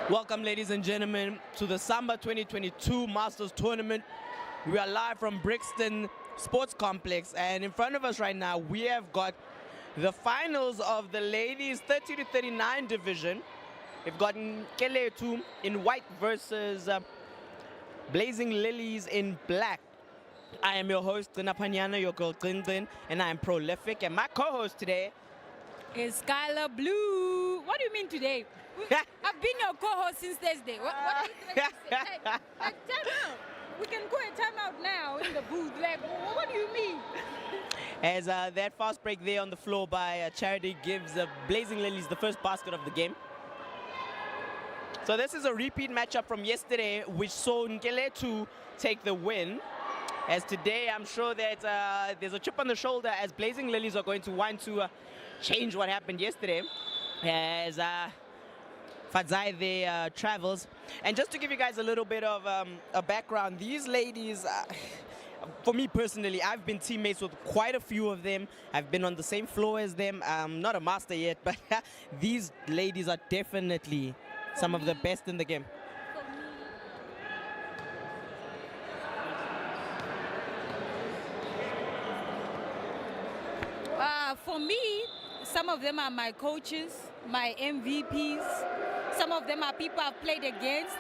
Welcome, ladies and gentlemen, to the SAMBA 2022 Masters Tournament. We are live from Brixton Sports Complex, and in front of us right now, we have got the finals of the ladies 30 to 39 division. We've got NKELETHU in white versus Blazing Lilies in black. I am your host, Gina Panyana, your girl Grin, and I am prolific. And my co-host today is Skylar Blue. What do you mean today? I've been your co-host since Thursday. What are you trying to say? Like time out. We can go a time out now in the booth. Like, what do you mean? As that fast break there on the floor by Charity gives Blazing Lilies the first basket of the game. So this is a repeat matchup from yesterday, which saw NKELETHU take the win. As today, I'm sure that there's a chip on the shoulder as Blazing Lilies are going to want to change what happened yesterday as Fadzai there travels. And just to give you guys a little bit of a background, these ladies, for me personally, I've been teammates with quite a few of them. I've been on the same floor as them. I'm not a master yet, but these ladies are definitely some of the best in the game. For me, some of them are my coaches, my MVPs. Some of them are people I've played against,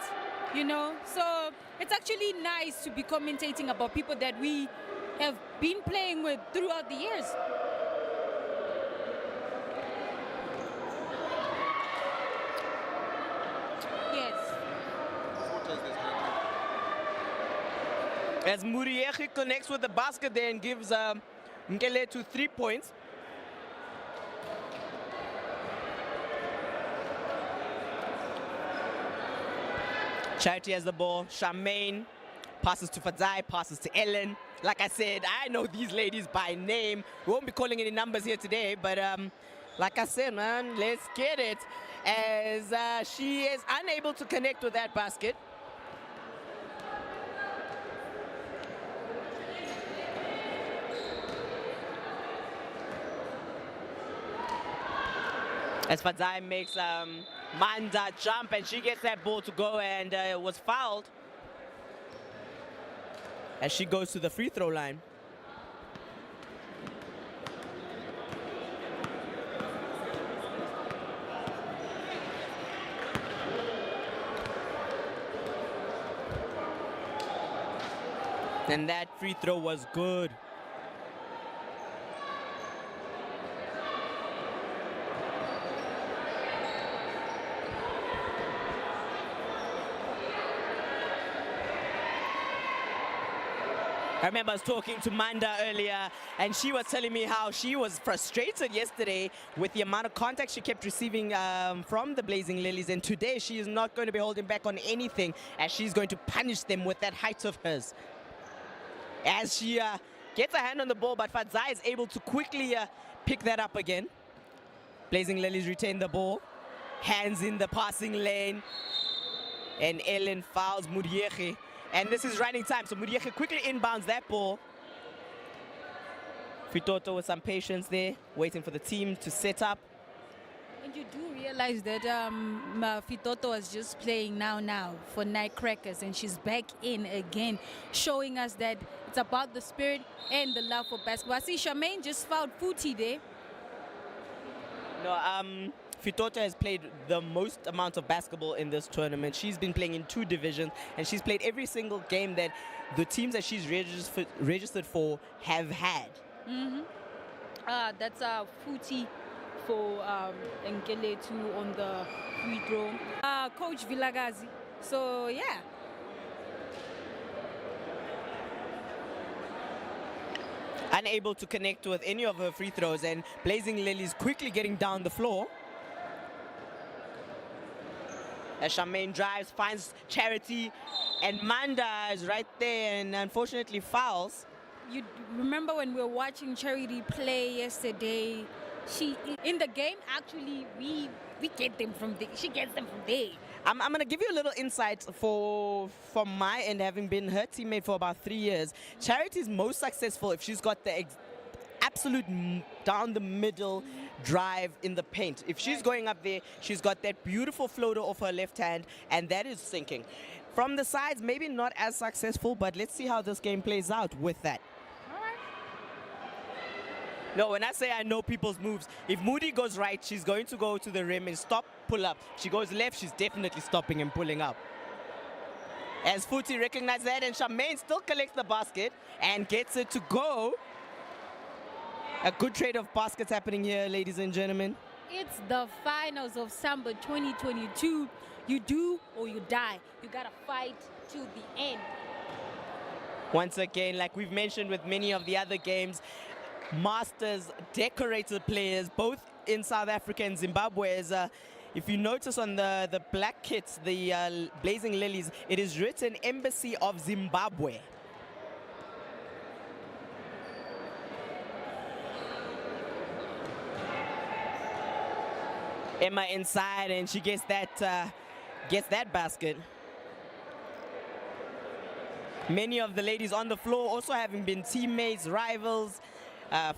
you know. So it's actually nice to be commentating about people that we have been playing with throughout the years. Yes. As Muriyechi connects with the basket there and gives NKELETHU 3 points. Charity has the ball. Charmaine passes to Fadzai, passes to Ellen. Like I said, I know these ladies by name. We won't be calling any numbers here today, but like I said, man, let's get it. As she is unable to connect with that basket. As Fadzai makes Manda jump and she gets that ball to go and was fouled as she goes to the free throw line. And that free throw was good. I remember I was talking to Manda earlier, and she was telling me how she was frustrated yesterday with the amount of contact she kept receiving from the Blazing Lilies, and today she is not going to be holding back on anything as she's going to punish them with that height of hers. As she gets a hand on the ball, but Fadzai is able to quickly pick that up again. Blazing Lilies retain the ball, hands in the passing lane, and Ellen fouls Muriyechi. And this is running time, so Muriyechi quickly inbounds that ball. Fitoto with some patience there, waiting for the team to set up. And you do realize that Fitoto was just playing now for Nightcrackers, and she's back in again, showing us that it's about the spirit and the love for basketball. I see Charmaine just fouled Footy there. No, Fitoto has played the most amount of basketball in this tournament. She's been playing in 2 divisions, and she's played every single game that the teams that she's registered for have had. That's Footy for NKELETHU on the free throw. Coach Vilagazi. So, yeah. Unable to connect with any of her free throws, and Blazing Lilies quickly getting down the floor. As Charmaine drives, finds Charity, and Manda is right there and unfortunately fouls. You remember when we were watching Charity play yesterday? She, in the game, actually, we get them from there. She gets them from there. I'm going to give you a little insight from my end, having been her teammate for about 3 years. Charity is most successful if she's got the absolute down the middle drive in the paint. If she's going up there, she's got that beautiful floater off her left hand, and that is sinking. From the sides, maybe not as successful, but let's see how this game plays out with that. No, when I say I know people's moves, if Moody goes right, she's going to go to the rim and stop, pull up. She goes left, she's definitely stopping and pulling up. As Futi recognizes that, and Tshwane still collects the basket and gets it to go. A good trade of baskets happening here, ladies and gentlemen. It's the finals of SAMBA 2022. You do or you die. You gotta fight to the end. Once again, like we've mentioned with many of the other games, masters, decorated players, both in South Africa and Zimbabwe. If you notice on the black kits, the Blazing Lilies, it is written Embassy of Zimbabwe. Emma inside, and she gets that basket. Many of the ladies on the floor also having been teammates, rivals,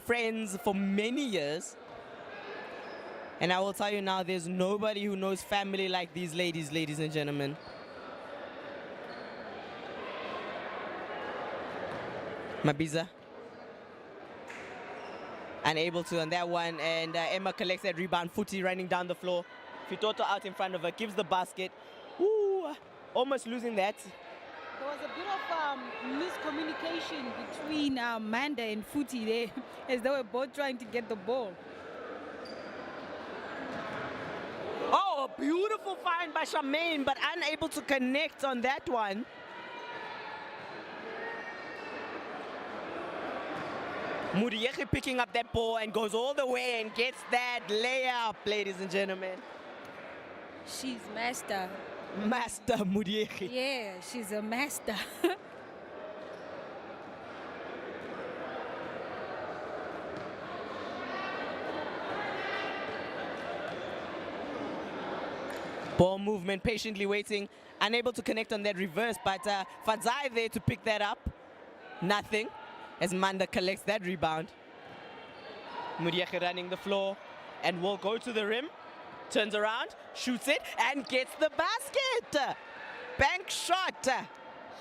friends for many years. And I will tell you now, there's nobody who knows family like these ladies, ladies and gentlemen. Mabiza. Unable to on that one, and Emma collects that rebound. Futi running down the floor. Fitoto out in front of her, gives the basket. Ooh, almost losing that. There was a bit of miscommunication between Amanda and Futi there, as they were both trying to get the ball. Oh, a beautiful find by Tshwane, but unable to connect on that one. Murieki picking up that ball and goes all the way and gets that layup, ladies and gentlemen. She's master. Master Murieki. Yeah, she's a master. Ball movement, patiently waiting, unable to connect on that reverse, but Fadzai there to pick that up. Nothing, as Manda collects that rebound. Murieki running the floor and will go to the rim, turns around, shoots it, and gets the basket. Bank shot.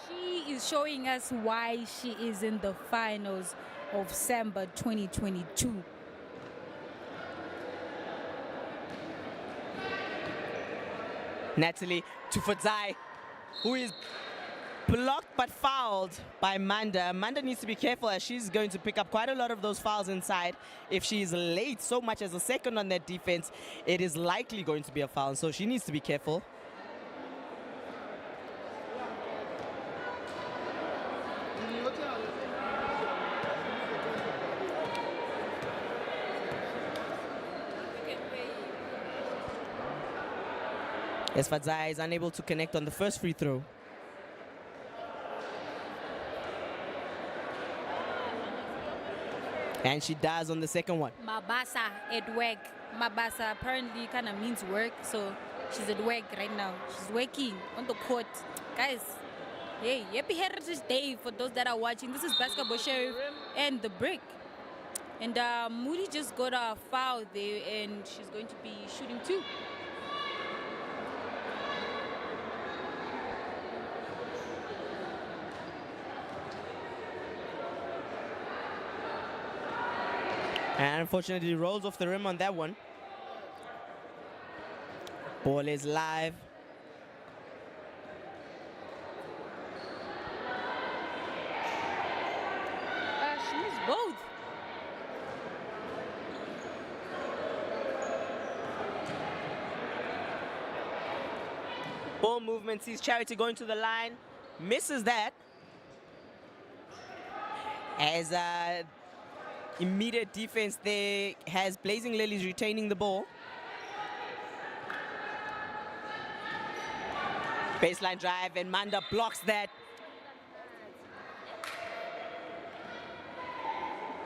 She is showing us why she is in the finals of SAMBA 2022. Natalie to Fadzai, who is blocked but fouled by Manda. Manda needs to be careful as she's going to pick up quite a lot of those fouls inside. If she's late so much as a second on that defense, it is likely going to be a foul, so she needs to be careful. As Fadzai is unable to connect on the first free throw. And she does on the second one. Mabasa at work. Mabasa apparently kind of means work, so she's at work right now. She's working on the court. Guys, hey, happy Heritage Day for those that are watching. This is Basketball Sheriff and the Brick. And Moody just got a foul there, and she's going to be shooting two. And unfortunately rolls off the rim on that one. Ball is live. She missed both. Ball movement sees Charity going to the line. Misses that. As immediate defense there has Blazing Lilies retaining the ball. Baseline drive, and Manda blocks that.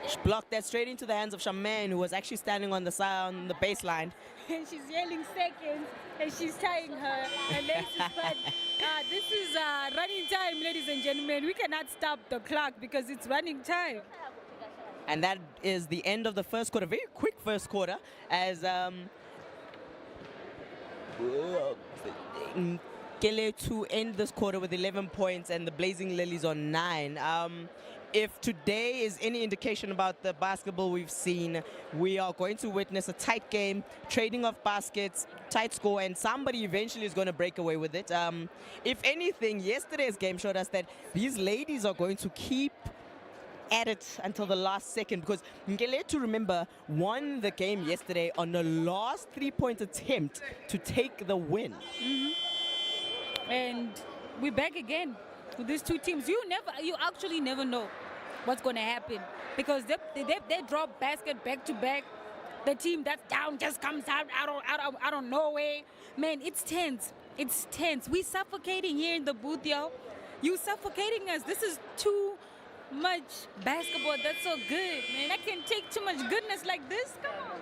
She blocked that straight into the hands of Tshwane, who was actually standing on the side on the baseline. And she's yelling seconds, and she's tying her laces. But this is running time, ladies and gentlemen. We cannot stop the clock because it's running time. And that is the end of the first quarter. Very quick first quarter as NKELETHU end this quarter with 11 points and the Blazing Lilies on 9. If today is any indication about the basketball we've seen, we are going to witness a tight game, trading of baskets, tight score, and somebody eventually is going to break away with it. If anything, yesterday's game showed us that these ladies are going to keep at it until the last second, because NKELETHU, remember, won the game yesterday on the last 3-point attempt to take the win. And we're back again with these two teams. You actually never know what's going to happen, because they drop basket back to back. The team that's down just comes out of nowhere. Man, it's tense. It's tense. We suffocating here in the booth, yo. You suffocating us. This is too much basketball. That's so good, man. I can't take too much goodness like this. Come on.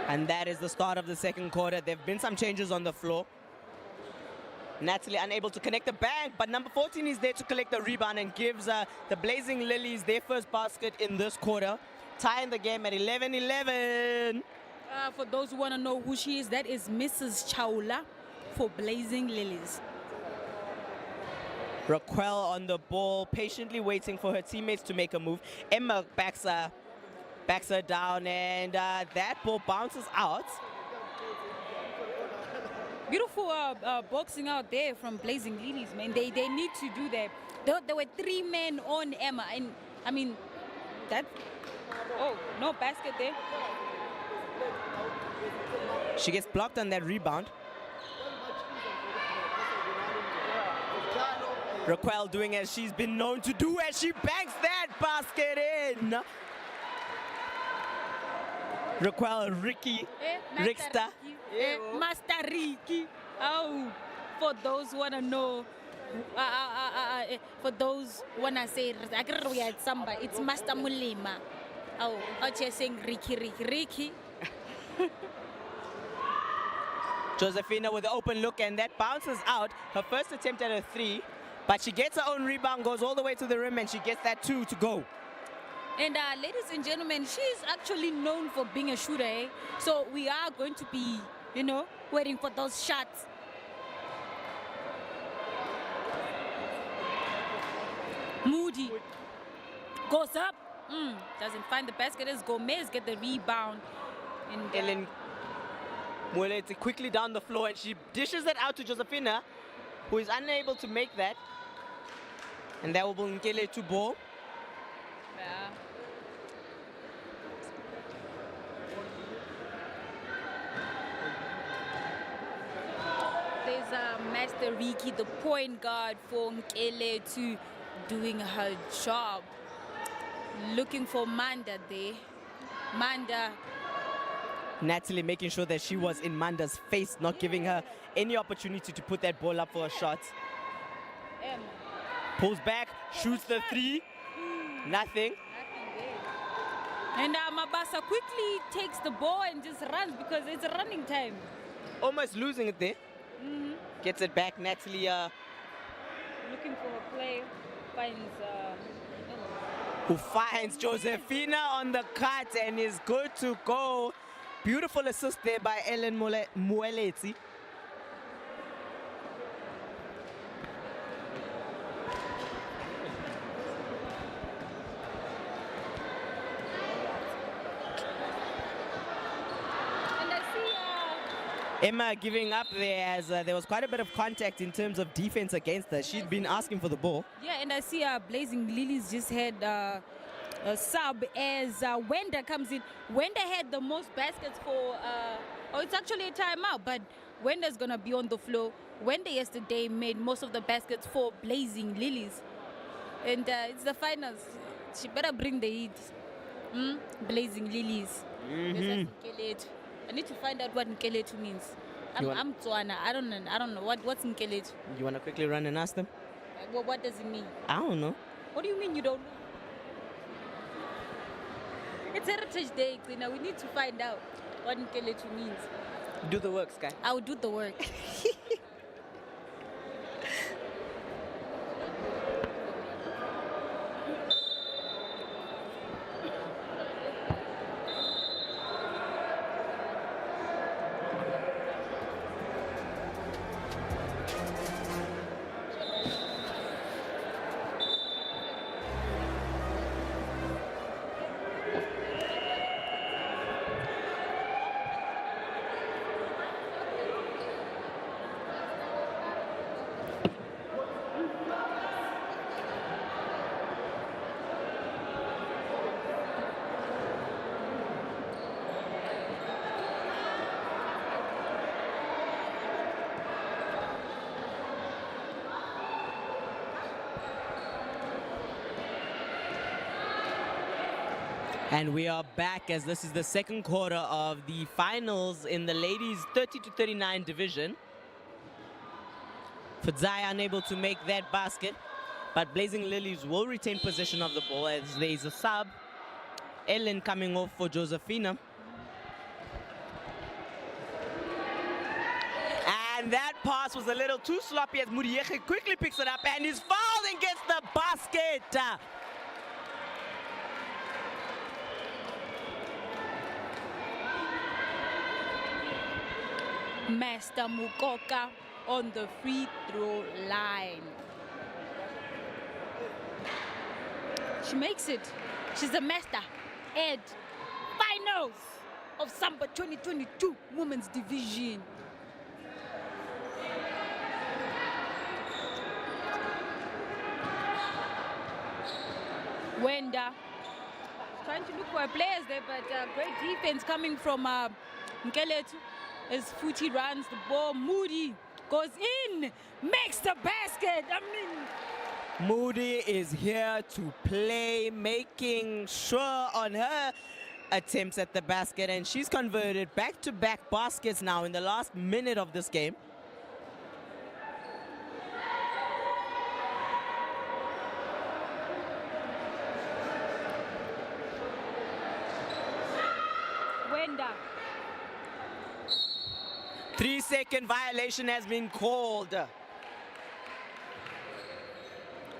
And that is the start of the second quarter. There have been some changes on the floor. Natalie unable to connect the bank, but number 14 is there to collect the rebound and gives the Blazing Lilies their first basket in this quarter, tying the game at 11-11. For those who want to know who she is, that is Mrs. Chaula for Blazing Lilies. Raquel on the ball, patiently waiting for her teammates to make a move. Emma backs her down, and that ball bounces out. Beautiful boxing out there from Blazing Lilies, man. They need to do that. There were 3 men on Emma, and I mean, that. Oh, no basket there. She gets blocked on that rebound. Raquel doing as she's been known to do, as she banks that basket in. Raquel, Ricky, Rickster. Master Ricky. Oh, for those who want to know, for those who want to say, we had SAMBA, it's Master Mulima. Oh, I'm just saying Ricky. Josefina with the open look, and that bounces out. Her first attempt at a 3, but she gets her own rebound, goes all the way to the rim, and she gets that 2 to go. And ladies and gentlemen, she's actually known for being a shooter, eh? So we are going to be, waiting for those shots. Moody goes up, doesn't find the basket as Gomez get the rebound. And Ellen Muelete quickly down the floor, and she dishes it out to Josefina, who is unable to make that. And that will be NKELETHU ball. Yeah. There's Master Ricky, the point guard for NKELETHU, doing her job. Looking for Manda there. Manda. Natalie making sure that she was in Manda's face, not giving her any opportunity to put that ball up for a shot. Pulls back, shoots the 3. Nothing. And Mabasa quickly takes the ball and just runs because it's a running time. Almost losing it there. Gets it back. Natalie looking for a play. Finds who finds Josefina on the cut and is good to go. Beautiful assist there by Ellen Muelete. Emma giving up there as there was quite a bit of contact in terms of defense against her. She'd been asking for the ball. Yeah, and I see Blazing Lilies just had sub as Wenda comes in. Wenda had the most baskets for, it's actually a timeout, but Wenda's going to be on the floor. Wenda yesterday made most of the baskets for Blazing Lilies. And it's the finals. She better bring the heat. Blazing Lilies. Versus NKELETHU. I need to find out what NKELETHU means. I'm Tshwane. I don't know. What's NKELETHU? You want to quickly run and ask them? Well, what does it mean? I don't know. What do you mean you don't know? It's Heritage Day, Tina. We need to find out what NKELETHU means. Do the work, Sky. I will do the work. And we are back as this is the second quarter of the finals in the ladies 30-39 division. Fadzai unable to make that basket, but Blazing Lilies will retain possession of the ball as there is a sub. Ellen coming off for Josephina. And that pass was a little too sloppy as Muriyeche quickly picks it up and is fouled and gets the basket. Master Mukoka on the free throw line. She makes it. She's a master at finals of SAMBA 2022 Women's Division. Wenda trying to look for players there, but great defense coming from NKELETHU. As Futi runs the ball, Moody goes in, makes the basket. Moody is here to play, making sure on her attempts at the basket, and she's converted back-to-back baskets now in the last minute of this game. Wenda. 3-second violation has been called.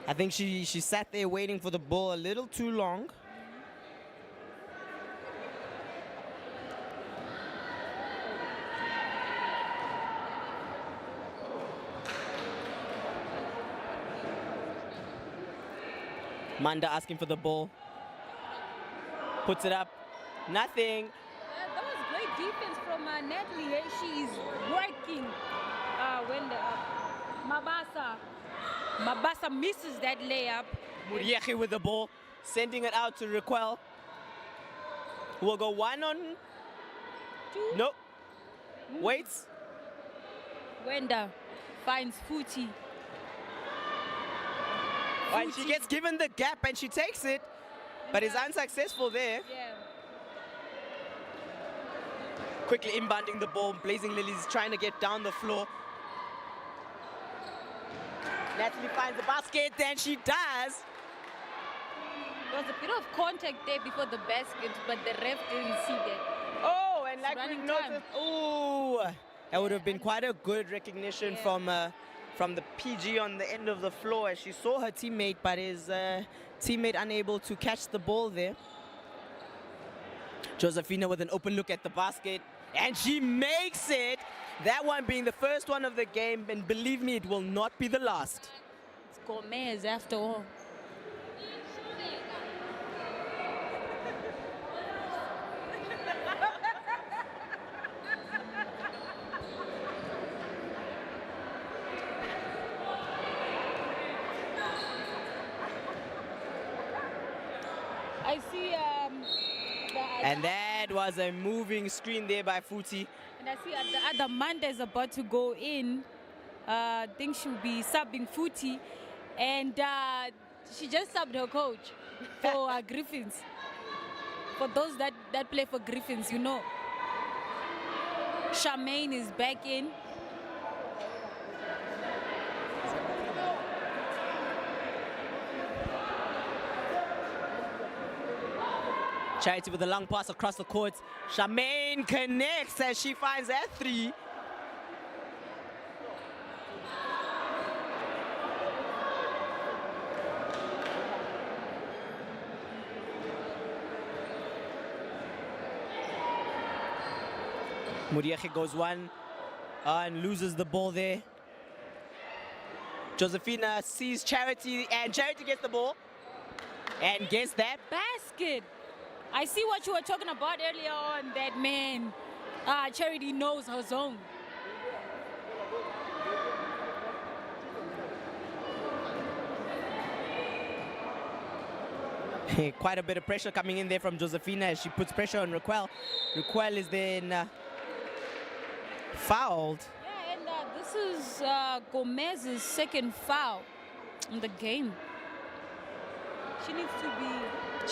I think she sat there waiting for the ball a little too long. Manda asking for the ball. Puts it up. Nothing. That was great defense from Natalie. She is working when Mabasa misses that layup. Muriyeche with the ball, sending it out to Raquel. We'll go 1-on-2. Nope. Waits. Wenda finds Futi. And she gets given the gap and she takes it, but is unsuccessful there. Yeah. Quickly inbounding the ball. Blazing Lilies trying to get down the floor. Natalie finds the basket, and she does. There was a bit of contact there before the basket, but the ref didn't see that. Oh, and like we running noticed, oh, that would have been quite a good recognition from the PG on the end of the floor as she saw her teammate, but his teammate unable to catch the ball there. Josephina with an open look at the basket, and she makes it. That one being the first one of the game, and believe me, it will not be the last. It's Gomez after all. I see And that was a moving screen there by Futi. and I see the other Manda is about to go in. I think she'll be subbing Futi, and she just subbed her coach for Griffins. For those that play for Griffins, you know. Charmaine is back in. Charity with a long pass across the court. Charmaine connects as she finds that 3. Muriache goes 1 and loses the ball there. Josephina sees Charity and Charity gets the ball and gets that Basket. I see what you were talking about earlier on, that man, Charity knows her zone. Quite a bit of pressure coming in there from Josephina as she puts pressure on Raquel. Raquel is then fouled. Yeah, and this is Gomez's second foul in the game. She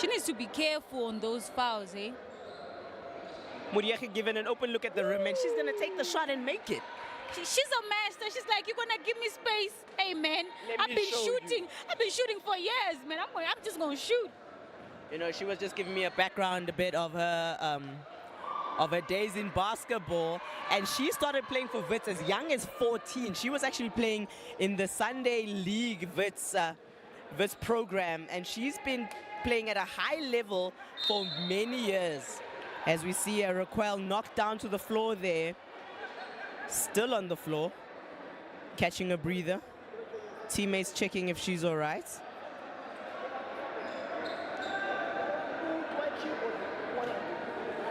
needs to be careful on those fouls, eh? Muriache given an open look at the rim and she's gonna take the shot and make it. She's a master. She's like, you're gonna give me space. Hey man, Let I've me been show shooting. I've been shooting for years, man. I'm just gonna shoot. You know, she was just giving me a background a bit of her days in basketball, and she started playing for WITS as young as 14. She was actually playing in the Sunday League WITS program, and she's been playing at a high level for many years. As we see Raquel knocked down to the floor there, still on the floor, catching a breather. Teammates checking if she's all right.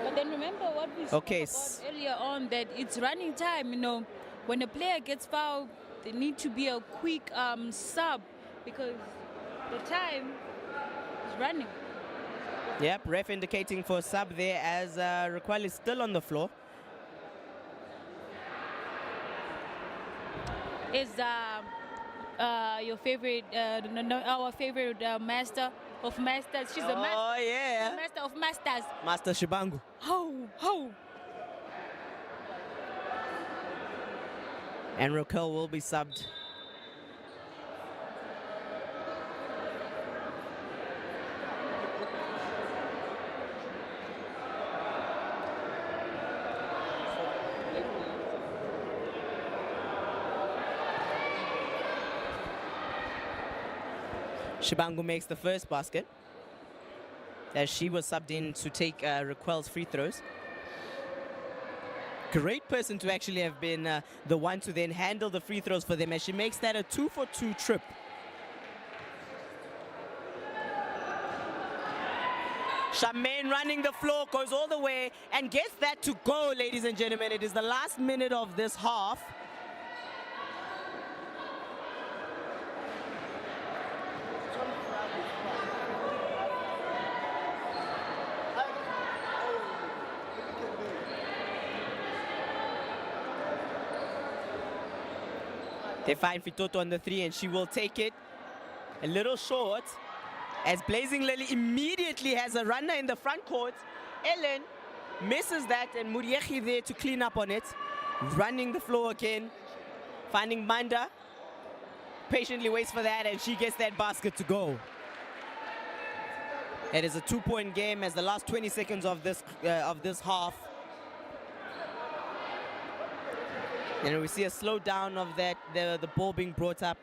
But then remember what we spoke about earlier on, that it's running time. You know, when a player gets fouled, there need to be a quick sub because the time is running. Yep, ref indicating for a sub there as Raquel is still on the floor. Is your favorite, our favorite master of masters? She's a master. Oh yeah, Master of masters. Master Shibangu. Ho. And Raquel will be subbed. Shibangu makes the first basket as she was subbed in to take Raquel's free throws. Great person to actually have been the one to then handle the free throws for them as she makes that a 2-for-2 trip. Charmaine running the floor, goes all the way and gets that to go, ladies and gentlemen. It is the last minute of this half. They find Fitoto on the 3 and she will take it a little short as Blazing Lily immediately has a runner in the front court. Ellen misses that and Muriachi there to clean up on it. Running the floor again, finding Manda. Patiently waits for that and she gets that basket to go. It is a 2-point game as the last 20 seconds of this half. And we see a slowdown of that, the ball being brought up.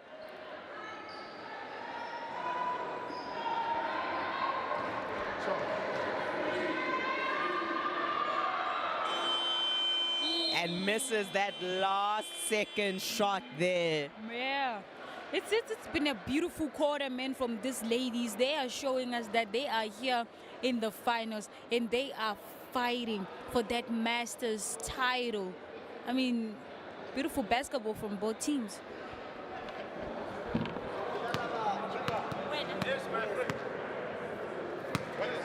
And misses that last second shot there. Yeah. It's been a beautiful quarter, man, from these ladies. They are showing us that they are here in the finals and they are fighting for that Masters title. I mean, beautiful basketball from both teams. Yes, my friend. What is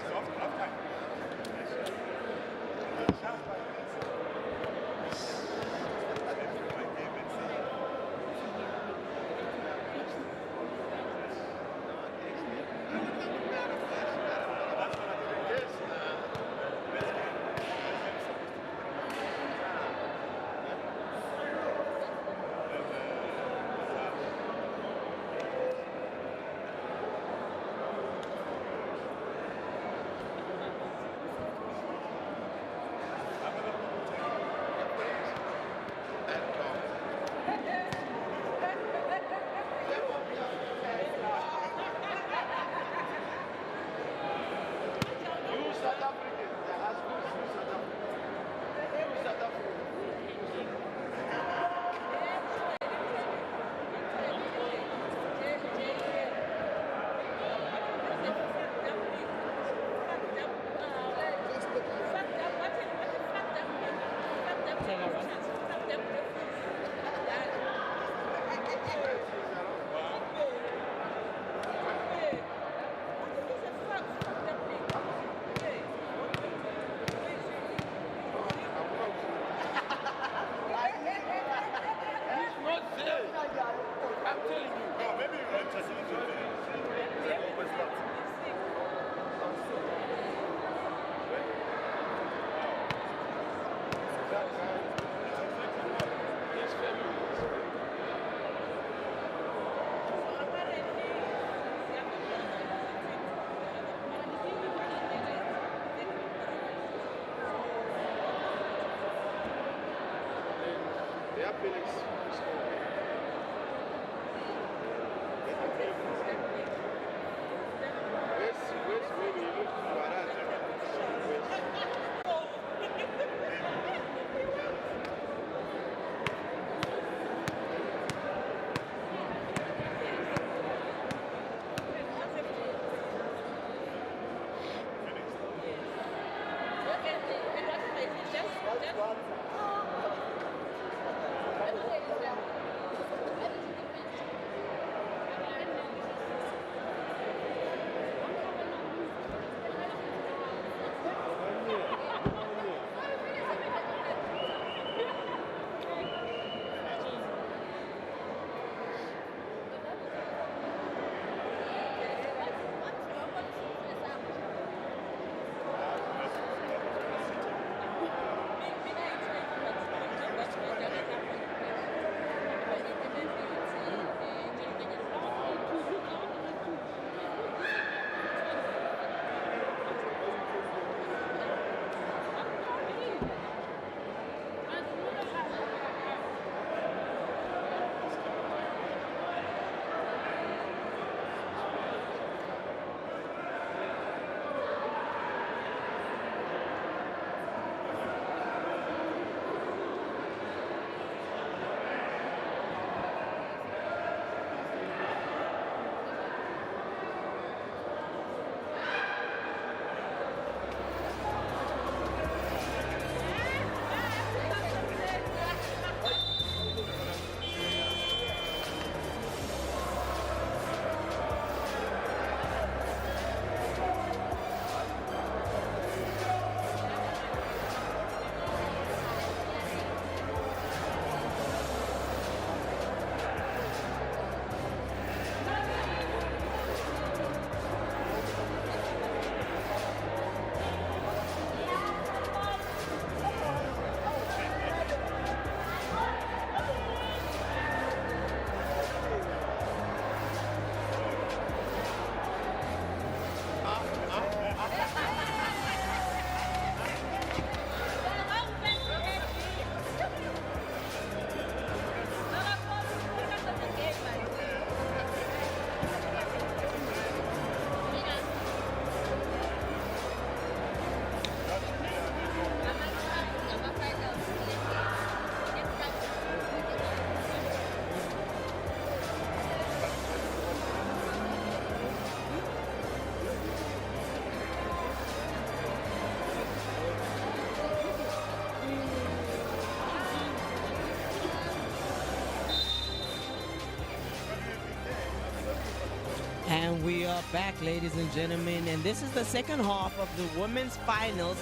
And we are back, ladies and gentlemen, and this is the second half of the women's finals.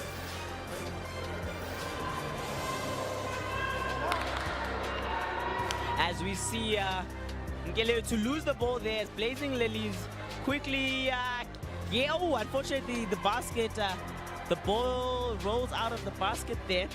As we see NKELETHU to lose the ball there as Blazing Lilies quickly, unfortunately the basket, the ball rolls out of the basket there.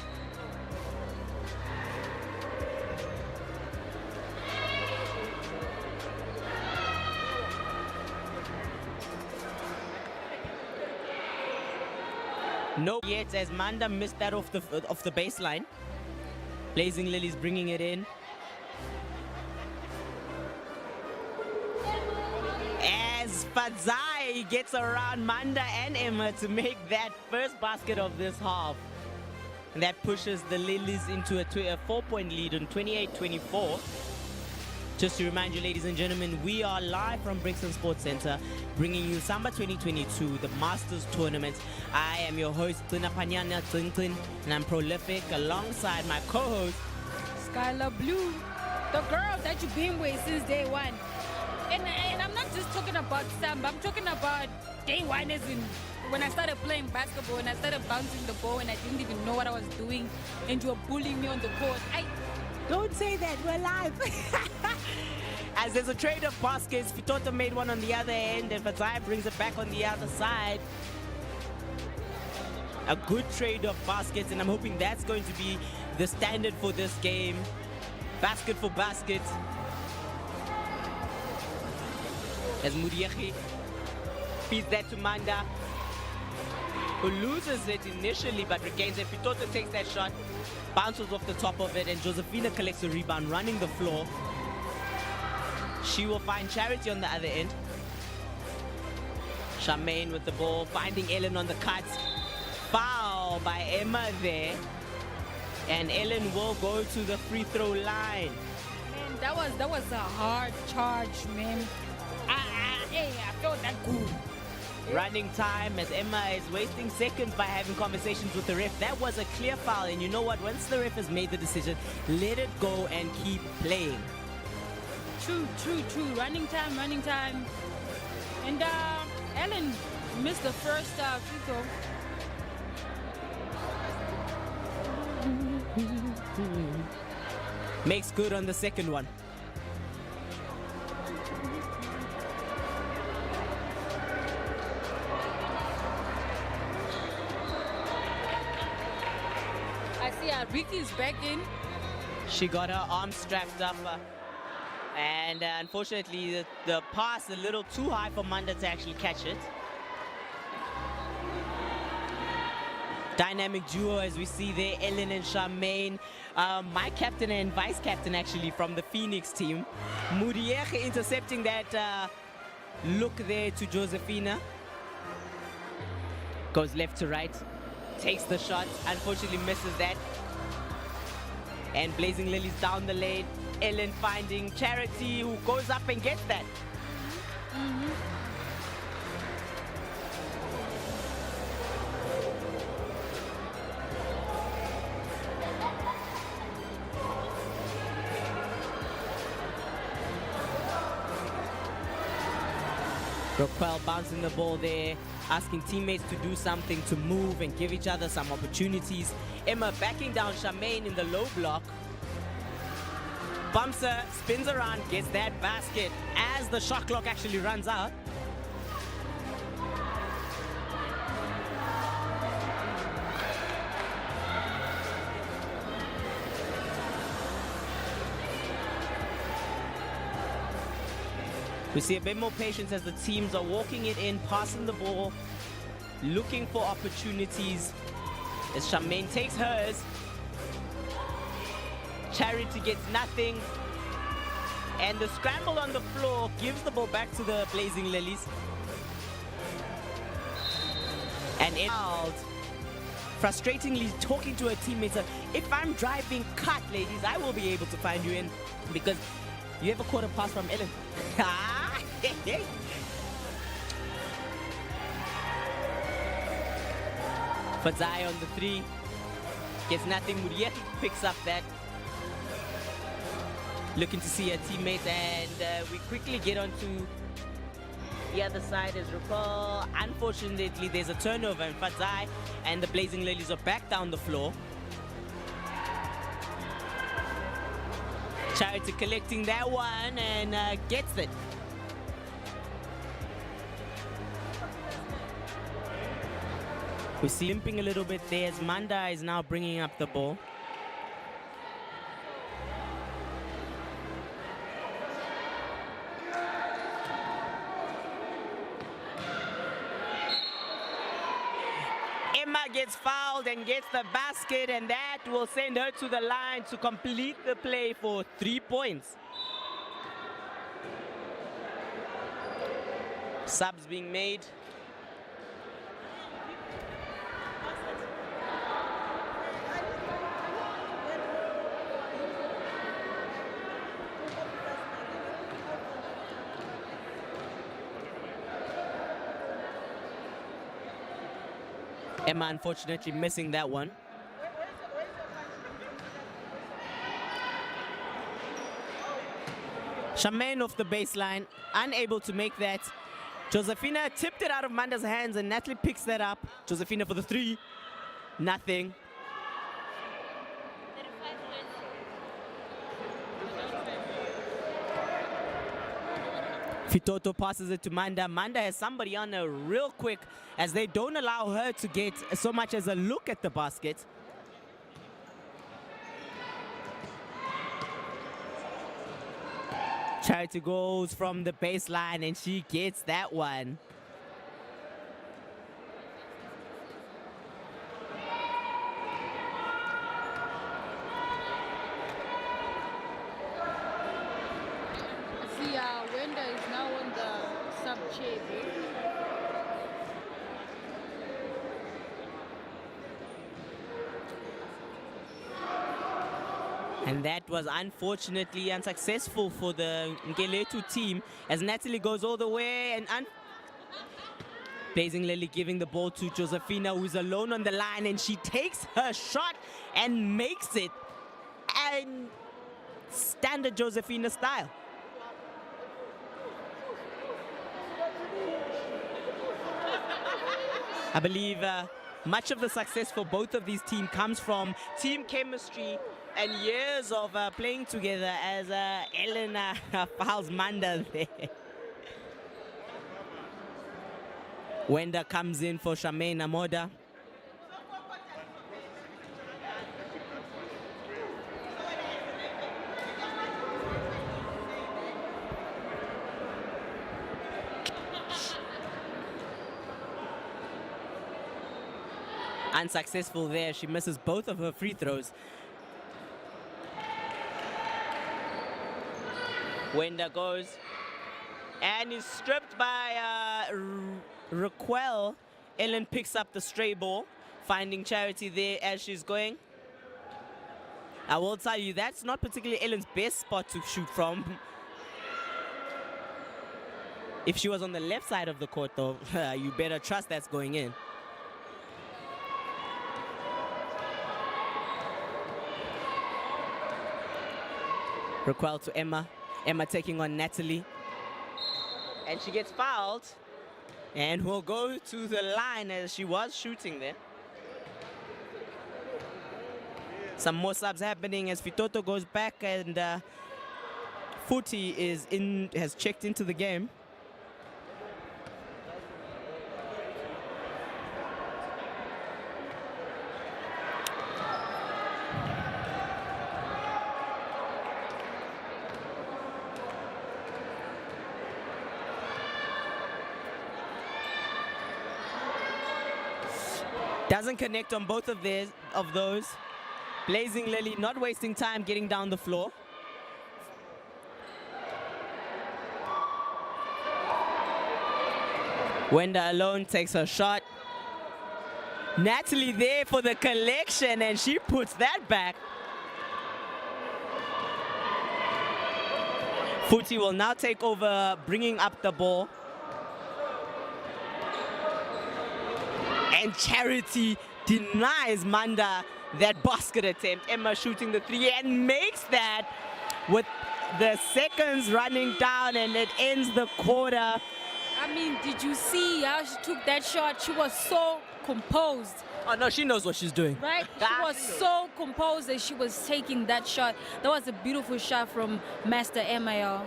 No yet as Manda missed that off the baseline. Blazing Lilies bringing it in. As Fadzai gets around Manda and Emma to make that first basket of this half. And that pushes the Lilies into a 4-point lead on 28-24. Just to remind you, ladies and gentlemen, we are live from Brixton Sports Center, bringing you SAMBA 2022, the Masters Tournament. I am your host, Tlina Panyana Tlinklin, and I'm prolific alongside my co-host, Skylar Blue, the girl that you've been with since day one. And I'm not just talking about SAMBA, I'm talking about day one as in when I started playing basketball and I started bouncing the ball and I didn't even know what I was doing and you were bullying me on the court. Don't say that, we're live. As there's a trade of baskets, Fitoto made one on the other end and Fadzai brings it back on the other side. A good trade of baskets, and I'm hoping that's going to be the standard for this game. Basket for basket. As Muriyechi feeds that to Manda, who loses it initially but regains it. Fitoto takes that shot, bounces off the top of it, and Josephina collects a rebound, running the floor. She will find Charity on the other end. Charmaine with the ball, finding Ellen on the cut. Foul by Emma there. And Ellen will go to the free throw line. Man, that was a hard charge, man. I felt that good. Running time as Emma is wasting seconds by having conversations with the ref. That was a clear foul, and you know what? Once the ref has made the decision, let it go and keep playing. True. Running time. And Ellen missed the first free throw. Makes good on the second one. I see Ricky's back in. She got her arms strapped up. And unfortunately, the pass a little too high for Manda to actually catch it. Dynamic duo as we see there, Ellen and Charmaine. My captain and vice captain actually from the Phoenix team. Muriyechi intercepting that look there to Josephina. Goes left to right, takes the shot, unfortunately misses that. And Blazing Lilies down the lane. Ellen finding Charity, who goes up and gets that. Raquel bouncing the ball there, asking teammates to do something, to move and give each other some opportunities. Emma backing down Charmaine in the low block. Bumps her, spins around, gets that basket as the shot clock actually runs out. We see a bit more patience as the teams are walking it in, passing the ball, looking for opportunities. As Charmaine takes hers. Charity gets nothing. And the scramble on the floor gives the ball back to the Blazing Lilies. And out. Frustratingly talking to her teammates, if I'm driving cut, ladies, I will be able to find you in. Because you ever caught a pass from Ellen? Fadzai on the three. Gets nothing. Muriyechi picks up that. Looking to see her teammates, and we quickly get on to The other side is recall. Unfortunately, there's a turnover in Fadzai, and the Blazing Lilies are back down the floor. Charity collecting that one and gets it. We see limping a little bit there as Manda is now bringing up the ball. Emma gets fouled and gets the basket, and that will send her to the line to complete the play for 3 points. Subs being made. Emma unfortunately missing that one. Tshwane off the baseline, unable to make that. Josefina tipped it out of Manda's hands and Natalie picks that up. Josefina for the 3, nothing. Fitoto passes it to Manda. Manda has somebody on her real quick as they don't allow her to get so much as a look at the basket. Charity goes from the baseline and she gets that one. Wenda is now on the sub chair. And that was unfortunately unsuccessful for the NKELETHU team as Natalie goes all the way and Blazing Lily giving the ball to Josefina, who's alone on the line, and she takes her shot and makes it. And standard Josefina style. I believe much of the success for both of these teams comes from team chemistry and years of playing together as Elena fouls Manda there. Wenda comes in for Tshwane Namoda. Unsuccessful there. She misses both of her free throws. Wenda goes and is stripped by Raquel. Ellen picks up the stray ball, finding Charity there as she's going. I will tell you, that's not particularly Ellen's best spot to shoot from. If she was on the left side of the court, though, you better trust that's going in. Raquel to Emma. Emma taking on Natalie. And she gets fouled. And will go to the line as she was shooting there. Some more subs happening as Fitoto goes back and Futi has checked into the game. Doesn't connect on both of those. Blazing Lily not wasting time getting down the floor. Wenda alone takes her shot. Natalie there for the collection and she puts that back. Futi will now take over bringing up the ball. And Charity denies Manda that basket attempt. Emma shooting the 3 and makes that with the seconds running down, and it ends the quarter I mean, did you see how she took that shot? She was so composed. Oh, no, she knows what she's doing. Right? She was so composed as she was taking that shot. That was a beautiful shot from Master MIL.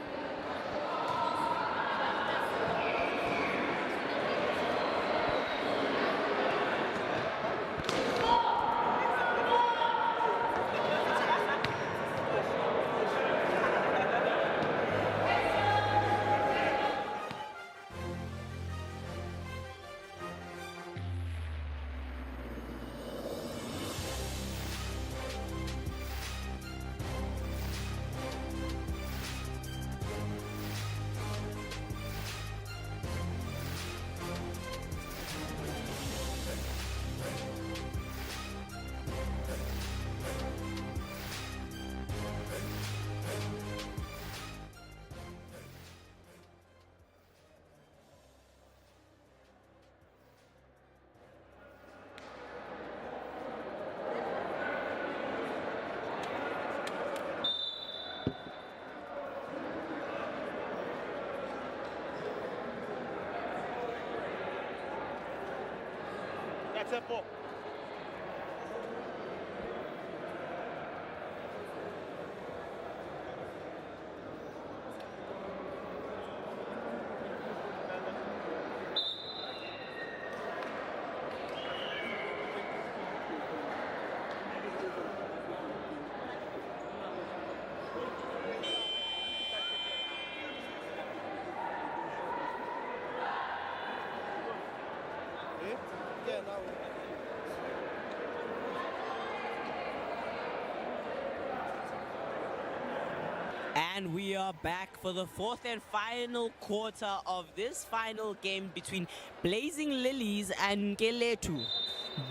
That's a ball. And we are back for the fourth and final quarter of this final game between Blazing Lilies and NKELETHU.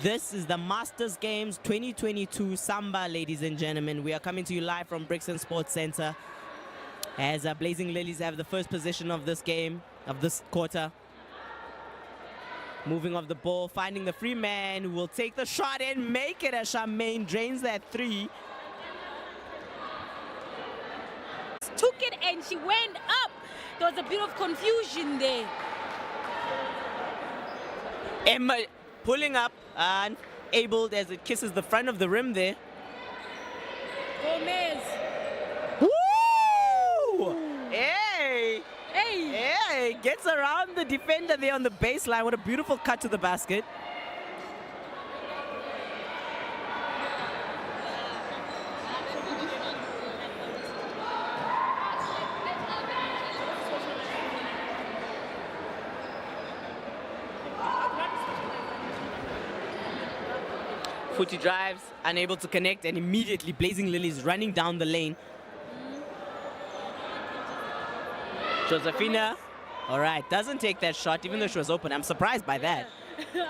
This is the Masters Games 2022 Samba, ladies and gentlemen. We are coming to you live from Brixton Sports Center as Blazing Lilies have the first possession of this game, of this quarter. Moving off the ball, finding the free man who will take the shot and make it as Charmaine drains that three. Took it and she went up. There was a bit of confusion there. Emma pulling up and able as it kisses the front of the rim there. Gomez. Woo! Hey! Hey! Hey! Gets around the defender there on the baseline. What a beautiful cut to the basket. Footy drives, unable to connect, and immediately Blazing Lilies running down the lane. Josefina, all right, doesn't take that shot even though she was open. I'm surprised by that.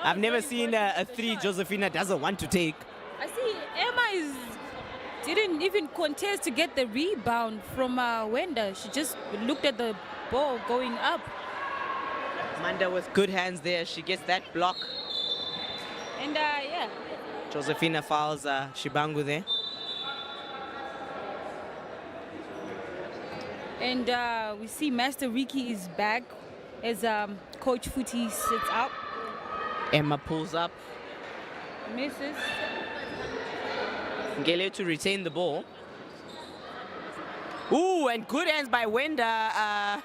I've never seen a three Josefina doesn't want to take. I see Emma didn't even contest to get the rebound from Wenda. She just looked at the ball going up. Amanda with good hands there. She gets that block. And yeah. Josefina fouls Shibangu there. And we see Master Ricky is back as Coach Footy sits out. Emma pulls up. Misses. NKELETHU to retain the ball. Ooh, and good hands by Wenda.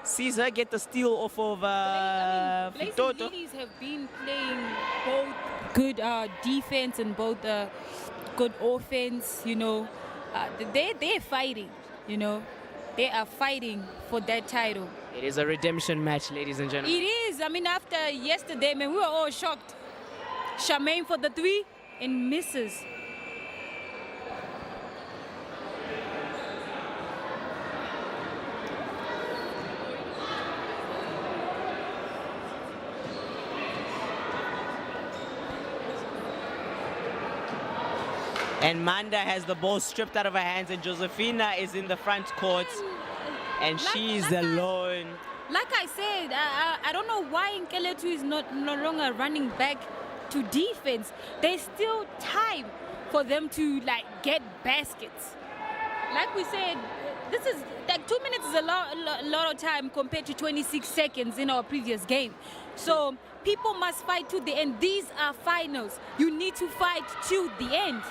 Sees her get the steal off of Blazing Lilies have been playing both good defense and both good offense, you know. They're fighting, you know. They are fighting for that title. It is a redemption match, ladies and gentlemen. It is. I mean, after yesterday, man, we were all shocked. Charmaine for the three and misses. And Manda has the ball stripped out of her hands, and Josefina is in the front court, and she's alone. Like I said, I don't know why NKELETHU is no longer running back to defense. There's still time for them to like get baskets. Like we said, this is like 2 minutes is a lot of time compared to 26 seconds in our previous game. So people must fight to the end. These are finals. You need to fight to the end.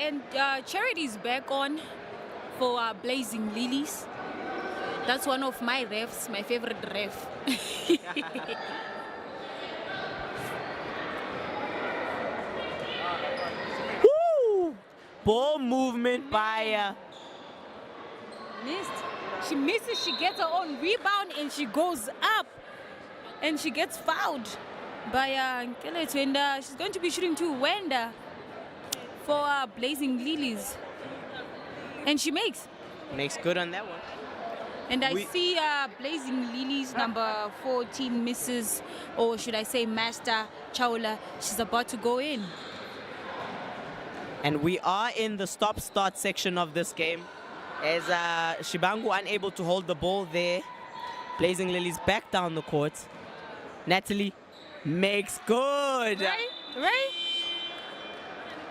And Charity's back on for Blazing Lilies. That's one of my refs, my favorite ref. Woo! Ball movement by... Missed. She misses, she gets her own rebound, and she goes up. And she gets fouled by NKELETHU, and she's going to be shooting to Wenda for Blazing Lilies. And she makes good on that one. And I see Blazing Lilies number 14 misses, or should I say Master Chaula. She's about to go in. And we are in the stop-start section of this game as Shibangu unable to hold the ball there. Blazing Lilies back down the court. Natalie makes good. Right?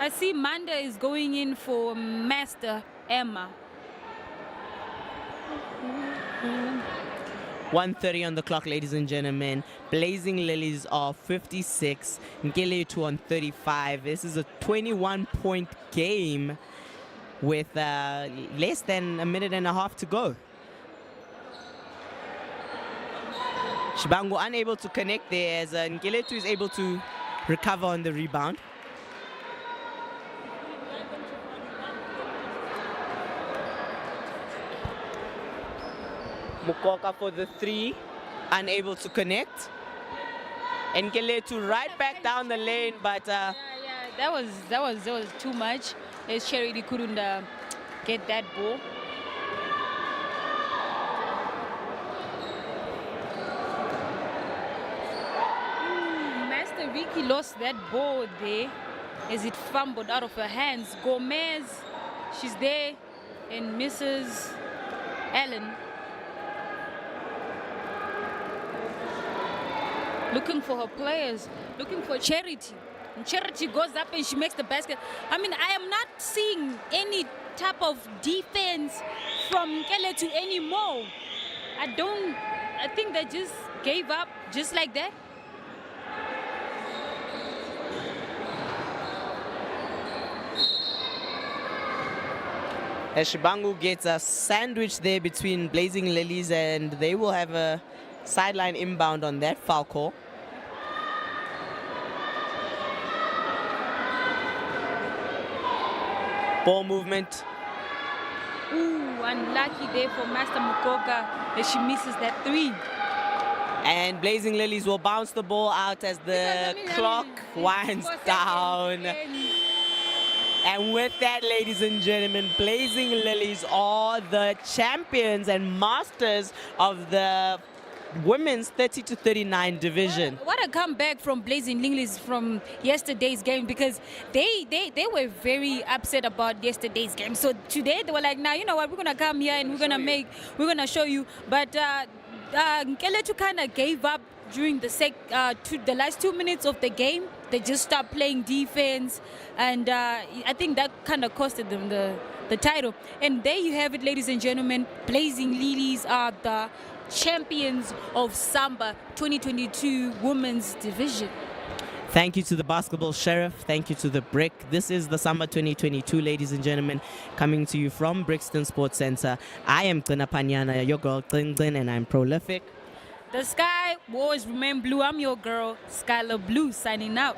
I see Manda is going in for Master Emma. 1:30 on the clock, ladies and gentlemen. Blazing Lilies are 56, NKELETHU on 35. This is a 21-point game with less than a minute and a half to go. Shibangu unable to connect there as NKELETHU is able to recover on the rebound. Mukoka for the three, unable to connect. NKELETHU right back down the lane, but that was too much. As Charity couldn't get that ball. Master Vicky lost that ball there as it fumbled out of her hands. Gomez, she's there, and Mrs. Allen. Looking for her players, looking for Charity. And Charity goes up and she makes the basket. I mean, I am not seeing any type of defense from NKELETHU anymore. I think they just gave up just like that. As Shibangu gets a sandwich there between Blazing Lilies, and they will have a sideline inbound on that foul call. Ball movement. Ooh, unlucky there for Master Mukoka as she misses that three. And Blazing Lilies will bounce the ball out as the clock winds down. And with that, ladies and gentlemen, Blazing Lilies are the champions and masters of the women's 30-39 division. What a comeback from Blazing Lilies from yesterday's game, because they were very upset about yesterday's game. So today they were like, now you know what, we're gonna come here and we're gonna show you. But NKELETHU kind of gave up during the last 2 minutes of the game. They just stopped playing defense, and I think that kind of costed them the title. And there you have it, ladies and gentlemen. Blazing Lilies are the champions of SAMBA 2022 Women's Division. Thank you to the Basketball Sheriff. Thank you to the Brick. This is the SAMBA 2022, ladies and gentlemen, coming to you from Brixton Sports Center. I am Gina Panyana, your girl Glin, and I'm prolific. The sky will always remain blue. I'm your girl, Skylar Blue, signing out.